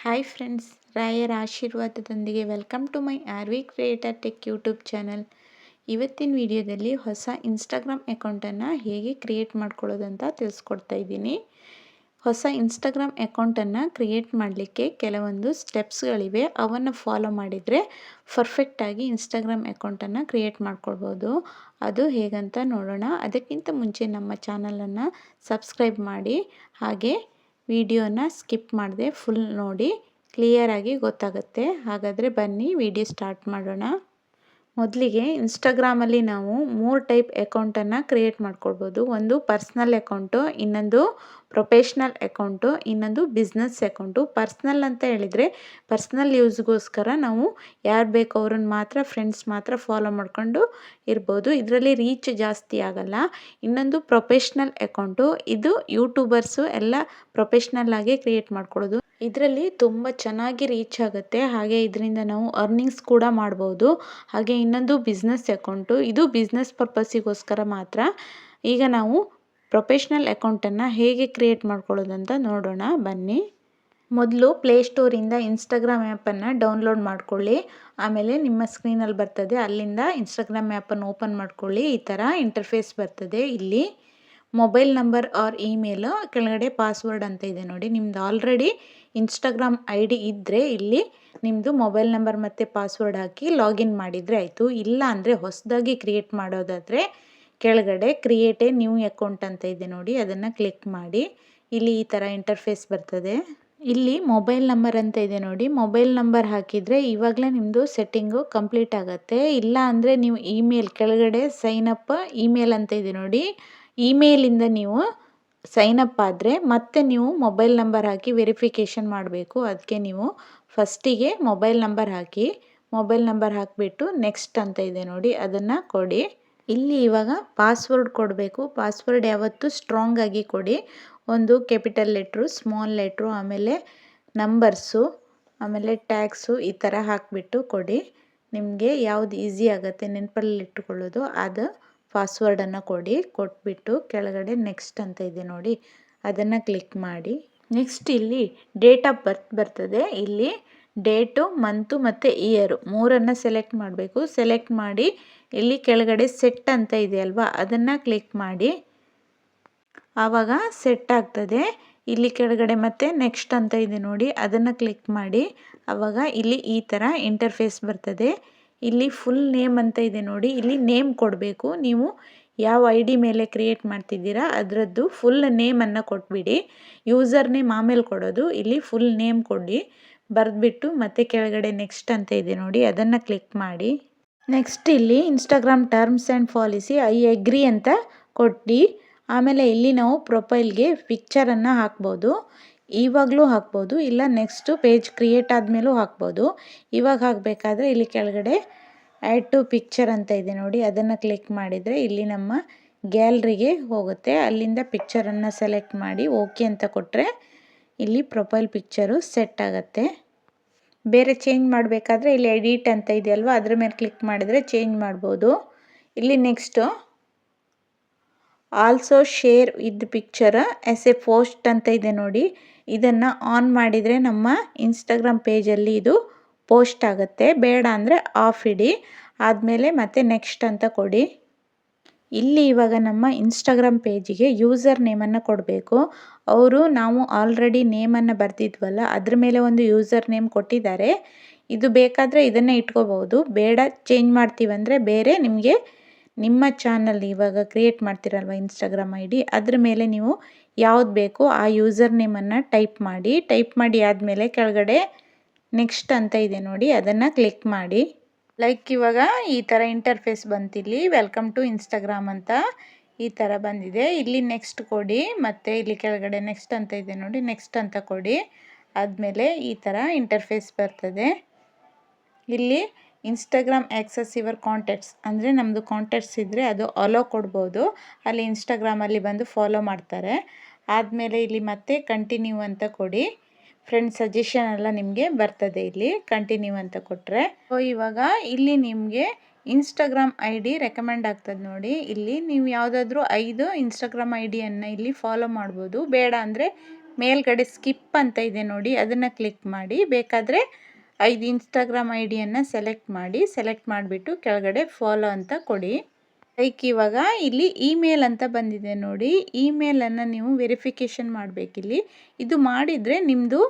Hi friends, ರಾಯರ ಆಶೀರ್ವಾದದೊಂದಿಗೆ welcome to my RV creator tech YouTube channel. ಇವತ್ತಿನ ವಿಡಿಯೋದಲ್ಲಿ ಹೊಸ ಇನ್ಸ್ಟಾಗ್ರಾಮ್ ಅಕೌಂಟನ್ನು ಹೇಗೆ ಕ್ರಿಯೇಟ್ ಮಾಡ್ಕೊಳ್ಳೋದಂತ ತಿಳಿಸ್ಕೊಡ್ತಾ ಇದ್ದೀನಿ. ಹೊಸ ಇನ್ಸ್ಟಾಗ್ರಾಮ್ ಅಕೌಂಟನ್ನು ಕ್ರಿಯೇಟ್ ಮಾಡಲಿಕ್ಕೆ ಕೆಲವೊಂದು ಸ್ಟೆಪ್ಸ್ಗಳಿವೆ. ಅವನ್ನು ಫಾಲೋ ಮಾಡಿದರೆ ಪರ್ಫೆಕ್ಟಾಗಿ ಇನ್ಸ್ಟಾಗ್ರಾಮ್ ಅಕೌಂಟನ್ನು ಕ್ರಿಯೇಟ್ ಮಾಡ್ಕೊಳ್ಬೋದು. ಅದು ಹೇಗಂತ ನೋಡೋಣ. ಅದಕ್ಕಿಂತ ಮುಂಚೆ ನಮ್ಮ ಚಾನಲನ್ನು ಸಬ್ಸ್ಕ್ರೈಬ್ ಮಾಡಿ, ಹಾಗೆ ವಿಡಿಯೋನ ಸ್ಕಿಪ್ ಮಾಡದೆ ಫುಲ್ ನೋಡಿ, ಕ್ಲಿಯರಾಗಿ ಗೊತ್ತಾಗುತ್ತೆ. ಹಾಗಾದರೆ ಬನ್ನಿ ವಿಡಿಯೋ ಸ್ಟಾರ್ಟ್ ಮಾಡೋಣ. ಮೊದಲಿಗೆ ಇನ್ಸ್ಟಾಗ್ರಾಮಲ್ಲಿ ನಾವು 3 ಟೈಪ್ ಅಕೌಂಟನ್ನು ಕ್ರಿಯೇಟ್ ಮಾಡ್ಕೊಳ್ಬೋದು. ಒಂದು ಪರ್ಸ್ನಲ್ ಅಕೌಂಟು, ಇನ್ನೊಂದು ಪ್ರೊಫೆಷ್ನಲ್ ಅಕೌಂಟು, ಇನ್ನೊಂದು ಬಿಸ್ನೆಸ್ ಅಕೌಂಟು. ಪರ್ಸ್ನಲ್ ಅಂತ ಹೇಳಿದರೆ ಪರ್ಸ್ನಲ್ ಯೂಸ್ಗೋಸ್ಕರ ನಾವು ಯಾರು ಬೇಕೋ ಅವ್ರನ್ನ ಮಾತ್ರ, ಫ್ರೆಂಡ್ಸ್ ಮಾತ್ರ ಫಾಲೋ ಮಾಡ್ಕೊಂಡು ಇರ್ಬೋದು. ಇದರಲ್ಲಿ ರೀಚ್ ಜಾಸ್ತಿ ಆಗಲ್ಲ. ಇನ್ನೊಂದು ಪ್ರೊಫೆಷ್ನಲ್ ಅಕೌಂಟು, ಇದು ಯೂಟ್ಯೂಬರ್ಸು ಎಲ್ಲ ಪ್ರೊಫೆಷ್ನಲ್ ಆಗಿ ಕ್ರಿಯೇಟ್ ಮಾಡ್ಕೊಳ್ಳೋದು. ಇದರಲ್ಲಿ ತುಂಬ ಚೆನ್ನಾಗಿ ರೀಚ್ ಆಗುತ್ತೆ. ಹಾಗೆ ಇದರಿಂದ ನಾವು ಅರ್ನಿಂಗ್ಸ್ ಕೂಡ ಮಾಡ್ಬೋದು. ಹಾಗೆ ಇನ್ನೊಂದು ಬಿಸ್ನೆಸ್ ಅಕೌಂಟು, ಇದು ಬಿಸ್ನೆಸ್ ಪರ್ಪಸ್ಸಿಗೋಸ್ಕರ ಮಾತ್ರ. ಈಗ ನಾವು ಪ್ರೊಫೆಷ್ನಲ್ ಅಕೌಂಟನ್ನು ಹೇಗೆ ಕ್ರಿಯೇಟ್ ಮಾಡ್ಕೊಳ್ಳೋದಂತ ನೋಡೋಣ ಬನ್ನಿ. ಮೊದಲು ಪ್ಲೇಸ್ಟೋರಿಂದ ಇನ್ಸ್ಟಾಗ್ರಾಮ್ ಆ್ಯಪನ್ನು ಡೌನ್ಲೋಡ್ ಮಾಡ್ಕೊಳ್ಳಿ. ಆಮೇಲೆ ನಿಮ್ಮ ಸ್ಕ್ರೀನಲ್ಲಿ ಬರ್ತದೆ, ಅಲ್ಲಿಂದ ಇನ್ಸ್ಟಾಗ್ರಾಮ್ ಆ್ಯಪನ್ನು ಓಪನ್ ಮಾಡ್ಕೊಳ್ಳಿ. ಈ ಥರ ಇಂಟರ್ಫೇಸ್ ಬರ್ತದೆ. ಇಲ್ಲಿ ಮೊಬೈಲ್ ನಂಬರ್ ಆರ್ ಇಮೇಲ್, ಕೆಳಗಡೆ ಪಾಸ್ವರ್ಡ್ ಅಂತ ಇದೆ ನೋಡಿ. ನಿಮ್ದು ಆಲ್ರೆಡಿ ಇನ್ಸ್ಟಾಗ್ರಾಮ್ ID ಇದ್ದರೆ ಇಲ್ಲಿ ನಿಮ್ಮದು ಮೊಬೈಲ್ ನಂಬರ್ ಮತ್ತು ಪಾಸ್ವರ್ಡ್ ಹಾಕಿ ಲಾಗಿನ್ ಮಾಡಿದರೆ ಆಯಿತು. ಇಲ್ಲ ಅಂದರೆ ಹೊಸದಾಗಿ ಕ್ರಿಯೇಟ್ ಮಾಡೋದಾದರೆ ಕೆಳಗಡೆ ಕ್ರಿಯೇಟ್ ಎ ನ್ಯೂ ಅಕೌಂಟ್ ಅಂತ ಇದೆ ನೋಡಿ, ಅದನ್ನು ಕ್ಲಿಕ್ ಮಾಡಿ. ಇಲ್ಲಿ ಈ ಥರ ಇಂಟರ್ಫೇಸ್ ಬರ್ತದೆ. ಇಲ್ಲಿ ಮೊಬೈಲ್ ನಂಬರ್ ಅಂತ ಇದೆ ನೋಡಿ, ಮೊಬೈಲ್ ನಂಬರ್ ಹಾಕಿದರೆ ಇವಾಗಲೇ ನಿಮ್ಮದು ಸೆಟ್ಟಿಂಗು ಕಂಪ್ಲೀಟ್ ಆಗುತ್ತೆ. ಇಲ್ಲ ಅಂದರೆ ನೀವು ಇಮೇಲ್, ಕೆಳಗಡೆ ಸೈನ್ ಅಪ್ ಇಮೇಲ್ ಅಂತ ಇದೆ ನೋಡಿ, ಇಮೇಲಿಂದ ನೀವು ಸೈನ್ ಅಪ್ ಆದರೆ ಮತ್ತೆ ನೀವು ಮೊಬೈಲ್ ನಂಬರ್ ಹಾಕಿ ವೆರಿಫಿಕೇಷನ್ ಮಾಡಬೇಕು. ಅದಕ್ಕೆ ನೀವು ಫಸ್ಟಿಗೆ ಮೊಬೈಲ್ ನಂಬರ್ ಹಾಕಿ, ಮೊಬೈಲ್ ನಂಬರ್ ಹಾಕಿಬಿಟ್ಟು ನೆಕ್ಸ್ಟ್ ಅಂತ ಇದೆ ನೋಡಿ, ಅದನ್ನು ಕೊಡಿ. ಇಲ್ಲಿ ಇವಾಗ ಪಾಸ್ವರ್ಡ್ ಕೊಡಬೇಕು. ಪಾಸ್ವರ್ಡ್ ಯಾವತ್ತೂ ಸ್ಟ್ರಾಂಗ್ ಆಗಿ ಕೊಡಿ. ಒಂದು ಕ್ಯಾಪಿಟಲ್ ಲೆಟ್ರು, ಸ್ಮಾಲ್ ಲೆಟ್ರು, ಆಮೇಲೆ ನಂಬರ್ಸು, ಆಮೇಲೆ ಟ್ಯಾಗ್ಸು, ಈ ಥರ ಹಾಕಿಬಿಟ್ಟು ಕೊಡಿ. ನಿಮಗೆ ಯಾವುದು ಈಸಿ ಆಗುತ್ತೆ ನೆನಪಲ್ಲಿ ಇಟ್ಟುಕೊಳ್ಳೋದು ಅದು ಪಾಸ್ವರ್ಡನ್ನು ಕೊಡಿ. ಕೊಟ್ಬಿಟ್ಟು ಕೆಳಗಡೆ ನೆಕ್ಸ್ಟ್ ಅಂತ ಇದೆ ನೋಡಿ, ಅದನ್ನು ಕ್ಲಿಕ್ ಮಾಡಿ. ನೆಕ್ಸ್ಟ್ ಇಲ್ಲಿ ಡೇಟ್ ಆಫ್ ಬರ್ತ್ ಬರ್ತದೆ. ಇಲ್ಲಿ ಡೇಟು, ಮಂತು ಮತ್ತು ಇಯರು ಮೂರನ್ನು ಸೆಲೆಕ್ಟ್ ಮಾಡಬೇಕು. ಸೆಲೆಕ್ಟ್ ಮಾಡಿ ಇಲ್ಲಿ ಕೆಳಗಡೆ ಸೆಟ್ ಅಂತ ಇದೆ ಅಲ್ವಾ, ಅದನ್ನು ಕ್ಲಿಕ್ ಮಾಡಿ. ಆವಾಗ ಸೆಟ್ ಆಗ್ತದೆ. ಇಲ್ಲಿ ಕೆಳಗಡೆ ಮತ್ತೆ ನೆಕ್ಸ್ಟ್ ಅಂತ ಇದೆ ನೋಡಿ, ಅದನ್ನು ಕ್ಲಿಕ್ ಮಾಡಿ. ಆವಾಗ ಇಲ್ಲಿ ಈ ಥರ ಇಂಟರ್ಫೇಸ್ ಬರ್ತದೆ. ಇಲ್ಲಿ ಫುಲ್ ನೇಮ್ ಅಂತ ಇದೆ ನೋಡಿ, ಇಲ್ಲಿ ನೇಮ್ ಕೊಡಬೇಕು. ನೀವು ಯಾವ ID ಮೇಲೆ ಕ್ರಿಯೇಟ್ ಮಾಡ್ತಿದ್ದೀರಾ ಅದರದ್ದು ಫುಲ್ ನೇಮನ್ನು ಕೊಟ್ಬಿಡಿ. ಯೂಸರ್ ನೇಮ್ ಆಮೇಲೆ ಕೊಡೋದು. ಇಲ್ಲಿ ಫುಲ್ ನೇಮ್ ಕೊಡಿ, ಬರೆದ್ಬಿಟ್ಟು ಮತ್ತೆ ಕೆಳಗಡೆ ನೆಕ್ಸ್ಟ್ ಅಂತ ಇದೆ ನೋಡಿ, ಅದನ್ನು ಕ್ಲಿಕ್ ಮಾಡಿ. ನೆಕ್ಸ್ಟ್ ಇಲ್ಲಿ Instagram terms and policy I agree ಅಂತ ಕೊಟ್ಟು, ಆಮೇಲೆ ಇಲ್ಲಿ ನಾವು ಪ್ರೊಫೈಲ್ಗೆ ಪಿಕ್ಚರನ್ನು ಹಾಕ್ಬೋದು. ಇವಾಗಲೂ ಹಾಕ್ಬೋದು, ಇಲ್ಲ ನೆಕ್ಸ್ಟು ಪೇಜ್ ಕ್ರಿಯೇಟ್ ಆದಮೇಲೂ ಹಾಕ್ಬೋದು. ಇವಾಗ ಹಾಕಬೇಕಾದ್ರೆ ಇಲ್ಲಿ ಕೆಳಗಡೆ ಆ್ಯಡ್ ಟು ಪಿಕ್ಚರ್ ಅಂತ ಇದೆ ನೋಡಿ, ಅದನ್ನು ಕ್ಲಿಕ್ ಮಾಡಿದರೆ ಇಲ್ಲಿ ನಮ್ಮ ಗ್ಯಾಲ್ರಿಗೆ ಹೋಗುತ್ತೆ. ಅಲ್ಲಿಂದ ಪಿಕ್ಚರನ್ನು ಸೆಲೆಕ್ಟ್ ಮಾಡಿ ಓಕೆ ಅಂತ ಕೊಟ್ಟರೆ ಇಲ್ಲಿ ಪ್ರೊಫೈಲ್ ಪಿಕ್ಚರು ಸೆಟ್ ಆಗುತ್ತೆ. ಬೇರೆ ಚೇಂಜ್ ಮಾಡಬೇಕಾದ್ರೆ ಇಲ್ಲಿ ಎಡಿಟ್ ಅಂತ ಇದೆಯಲ್ವ, ಅದ್ರ ಮೇಲೆ ಕ್ಲಿಕ್ ಮಾಡಿದರೆ ಚೇಂಜ್ ಮಾಡ್ಬೋದು. ಇಲ್ಲಿ next also share with picture as A post ಅಂತ ಇದೆ ನೋಡಿ, ಇದನ್ನು ಆನ್ ಮಾಡಿದರೆ ನಮ್ಮ ಇನ್ಸ್ಟಾಗ್ರಾಮ್ ಪೇಜಲ್ಲಿ ಇದು ಪೋಸ್ಟ್ ಆಗುತ್ತೆ. ಬೇಡ ಅಂದರೆ ಆಫ್ ಇಡಿ. ಆದಮೇಲೆ ಮತ್ತೆ ನೆಕ್ಸ್ಟ್ ಅಂತ ಕೊಡಿ. ಇಲ್ಲಿ ಇವಾಗ ನಮ್ಮ ಇನ್ಸ್ಟಾಗ್ರಾಮ್ ಪೇಜಿಗೆ ಯೂಸರ್ ನೇಮನ್ನು ಕೊಡಬೇಕು. ಅವರು ನಾವು ಆಲ್ರೆಡಿ ನೇಮನ್ನು ಬರ್ತಿದ್ವಲ್ಲ, ಅದ್ರ ಮೇಲೆ ಒಂದು ಯೂಸರ್ ನೇಮ್ ಕೊಟ್ಟಿದ್ದಾರೆ. ಇದು ಬೇಕಾದರೆ ಇದನ್ನೇ ಇಟ್ಕೋಬೋದು. ಬೇಡ ಚೇಂಜ್ ಮಾಡ್ತೀವಂದರೆ ಬೇರೆ ನಿಮಗೆ ನಿಮ್ಮ ಚಾನಲ್ ಇವಾಗ ಕ್ರಿಯೇಟ್ ಮಾಡ್ತಿರಲ್ವ ಇನ್ಸ್ಟಾಗ್ರಾಮ್ ID, ಅದ್ರ ಮೇಲೆ ನೀವು ಯಾವ್ದು ಬೇಕೋ ಆ ಯೂಸರ್ ನೇಮನ್ನು ಟೈಪ್ ಮಾಡಿ. ಟೈಪ್ ಮಾಡಿ ಆದಮೇಲೆ ಕೆಳಗಡೆ ನೆಕ್ಸ್ಟ್ ಅಂತ ಇದೆ ನೋಡಿ, ಅದನ್ನು ಕ್ಲಿಕ್ ಮಾಡಿ. ಲೈಕ್ ಇವಾಗ ಈ ಥರ ಇಂಟರ್ಫೇಸ್ ಬಂತಿಲ್ಲಿ, ವೆಲ್ಕಮ್ ಟು ಇನ್ಸ್ಟಾಗ್ರಾಮ್ ಅಂತ ಈ ಥರ ಬಂದಿದೆ. ಇಲ್ಲಿ ನೆಕ್ಸ್ಟ್ ಕೊಡಿ, ಮತ್ತು ಇಲ್ಲಿ ಕೆಳಗಡೆ ನೆಕ್ಸ್ಟ್ ಅಂತ ಇದೆ ನೋಡಿ, ನೆಕ್ಸ್ಟ್ ಅಂತ ಕೊಡಿ. ಆದಮೇಲೆ ಈ ಥರ ಇಂಟರ್ಫೇಸ್ ಬರ್ತದೆ. ಇಲ್ಲಿ ಇನ್ಸ್ಟಾಗ್ರಾಮ್ ಆ್ಯಕ್ಸಸ್ ಯುವರ್ ಕಾಂಟ್ಯಾಕ್ಟ್ಸ್ ಅಂದರೆ ನಮ್ಮದು ಕಾಂಟ್ಯಾಕ್ಟ್ಸ್ ಇದ್ದರೆ ಅದು ಅಲೋ ಕೊಡ್ಬೋದು. ಅಲ್ಲಿ ಇನ್ಸ್ಟಾಗ್ರಾಮಲ್ಲಿ ಬಂದು ಫಾಲೋ ಮಾಡ್ತಾರೆ. ಆದಮೇಲೆ ಇಲ್ಲಿ ಮತ್ತೆ ಕಂಟಿನ್ಯೂ ಅಂತ ಕೊಡಿ. ಫ್ರೆಂಡ್ ಸಜೆಷನ್ ಎಲ್ಲ ನಿಮಗೆ ಬರ್ತದೆ. ಇಲ್ಲಿ ಕಂಟಿನ್ಯೂ ಅಂತ ಕೊಟ್ಟರೆ ಸೊ ಇವಾಗ ಇಲ್ಲಿ ನಿಮಗೆ ಇನ್ಸ್ಟಾಗ್ರಾಮ್ ID ರೆಕಮೆಂಡ್ ಆಗ್ತದೆ ನೋಡಿ. ಇಲ್ಲಿ ನೀವು ಯಾವುದಾದ್ರೂ 5 ಇನ್ಸ್ಟಾಗ್ರಾಮ್ IDಯನ್ನು ಇಲ್ಲಿ ಫಾಲೋ ಮಾಡ್ಬೋದು. ಬೇಡ ಅಂದರೆ ಮೇಲ್ಗಡೆ ಸ್ಕಿಪ್ ಅಂತ ಇದೆ ನೋಡಿ, ಅದನ್ನು ಕ್ಲಿಕ್ ಮಾಡಿ. ಬೇಕಾದರೆ 5 ಇನ್ಸ್ಟಾಗ್ರಾಮ್ ಐಡಿಯನ್ನು ಸೆಲೆಕ್ಟ್ ಮಾಡಿಬಿಟ್ಟು ಕೆಳಗಡೆ ಫಾಲೋ ಅಂತ ಕೊಡಿ. ಲೈಕ್ ಇವಾಗ ಇಲ್ಲಿ ಇಮೇಲ್ ಅಂತ ಬಂದಿದೆ ನೋಡಿ, ಇಮೇಲನ್ನು ನೀವು ವೆರಿಫಿಕೇಷನ್ ಮಾಡಬೇಕಿಲ್ಲಿ. ಇದು ಮಾಡಿದರೆ ನಿಮ್ಮದು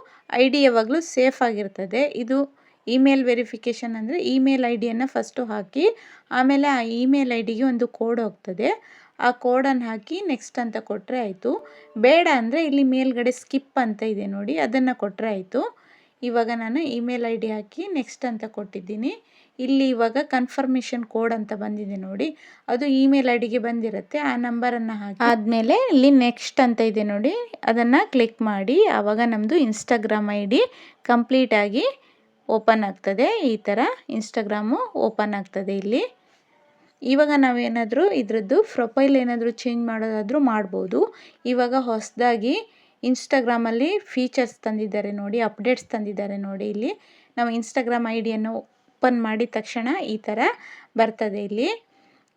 ಐ ಡಿ ಯಾವಾಗಲೂ ಸೇಫ್ ಆಗಿರ್ತದೆ. ಇದು ಇಮೇಲ್ ವೆರಿಫಿಕೇಷನ್ ಅಂದರೆ ಇಮೇಲ್ ಐ ಡಿಯನ್ನು ಫಸ್ಟು ಹಾಕಿ, ಆಮೇಲೆ ಆ ಇಮೇಲ್ ಐ ಡಿಗೆ ಒಂದು ಕೋಡ್ ಹೋಗ್ತದೆ. ಆ ಕೋಡನ್ನು ಹಾಕಿ ನೆಕ್ಸ್ಟ್ ಅಂತ ಕೊಟ್ಟರೆ ಆಯಿತು. ಬೇಡ ಅಂದರೆ ಇಲ್ಲಿ ಮೇಲ್ಗಡೆ ಸ್ಕಿಪ್ ಅಂತ ಇದೆ ನೋಡಿ, ಅದನ್ನು ಕೊಟ್ಟರೆ ಆಯಿತು. ಇವಾಗ ನಾನು email I D hockey next ಅಂತ ಕೊಟ್ಟಿದ್ದೀನಿ. ಇಲ್ಲಿ ಇವಾಗ ಕನ್ಫರ್ಮೇಷನ್ ಕೋಡ್ ಅಂತ ಬಂದಿದೆ ನೋಡಿ, ಅದು ಇಮೇಲ್ ಐ ಡಿಗೆ ಬಂದಿರುತ್ತೆ. ಆ ನಂಬರನ್ನು ಹಾಕಿ ಆದಮೇಲೆ ಇಲ್ಲಿ ನೆಕ್ಸ್ಟ್ ಅಂತ ಇದೆ ನೋಡಿ, ಅದನ್ನು ಕ್ಲಿಕ್ ಮಾಡಿ. ಆವಾಗ ನಮ್ಮದು ಇನ್ಸ್ಟಾಗ್ರಾಮ್ ಐ ಡಿ ಕಂಪ್ಲೀಟಾಗಿ ಓಪನ್ ಆಗ್ತದೆ. ಈ ಥರ ಇನ್ಸ್ಟಾಗ್ರಾಮು ಓಪನ್ ಆಗ್ತದೆ ಇಲ್ಲಿ. ಇವಾಗ ನಾವೇನಾದರೂ ಇದರದ್ದು ಪ್ರೊಫೈಲ್ ಏನಾದರೂ ಚೇಂಜ್ ಮಾಡೋದಾದರೂ ಮಾಡ್ಬೋದು. ಇವಾಗ ಹೊಸದಾಗಿ ಇನ್ಸ್ಟಾಗ್ರಾಮಲ್ಲಿ ಫೀಚರ್ಸ್ ತಂದಿದ್ದಾರೆ ನೋಡಿ, ಅಪ್ಡೇಟ್ಸ್ ತಂದಿದ್ದಾರೆ ನೋಡಿ. ಇಲ್ಲಿ ನಾವು ಇನ್ಸ್ಟಾಗ್ರಾಮ್ ಐ ಡಿಯನ್ನು ಓಪನ್ ಮಾಡಿದ ತಕ್ಷಣ ಈ ಥರ ಬರ್ತದೆ ಇಲ್ಲಿ.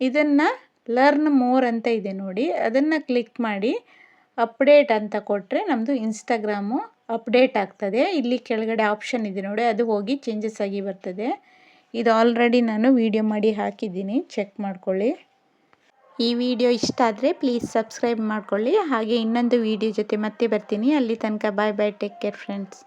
ಇದನ್ನು ಲರ್ನ್ ಮೋರ್ ಅಂತ ಇದೆ ನೋಡಿ, ಅದನ್ನು ಕ್ಲಿಕ್ ಮಾಡಿ ಅಪ್ಡೇಟ್ ಅಂತ ಕೊಟ್ಟರೆ ನಮ್ಮದು ಇನ್ಸ್ಟಾಗ್ರಾಮು ಅಪ್ಡೇಟ್ ಆಗ್ತದೆ. ಇಲ್ಲಿ ಕೆಳಗಡೆ ಆಪ್ಷನ್ ಇದೆ ನೋಡಿ, ಅದು ಹೋಗಿ ಚೇಂಜಸ್ ಆಗಿ ಬರ್ತದೆ. ಇದು ಆಲ್ರೆಡಿ ನಾನು ವಿಡಿಯೋ ಮಾಡಿ ಹಾಕಿದ್ದೀನಿ, ಚೆಕ್ ಮಾಡ್ಕೊಳ್ಳಿ. ಈ ವಿಡಿಯೋ ಇಷ್ಟ ಆದರೆ ಪ್ಲೀಸ್ ಸಬ್ಸ್ಕ್ರೈಬ್ ಮಾಡ್ಕೊಳ್ಳಿ. ಹಾಗೆ ಇನ್ನೊಂದು ವಿಡಿಯೋ ಜೊತೆ ಮತ್ತೆ ಬರ್ತೀನಿ. ಅಲ್ಲಿ ತನಕ ಬಾಯ್ ಬಾಯ್, ಟೇಕ್ ಕೇರ್ ಫ್ರೆಂಡ್ಸ್.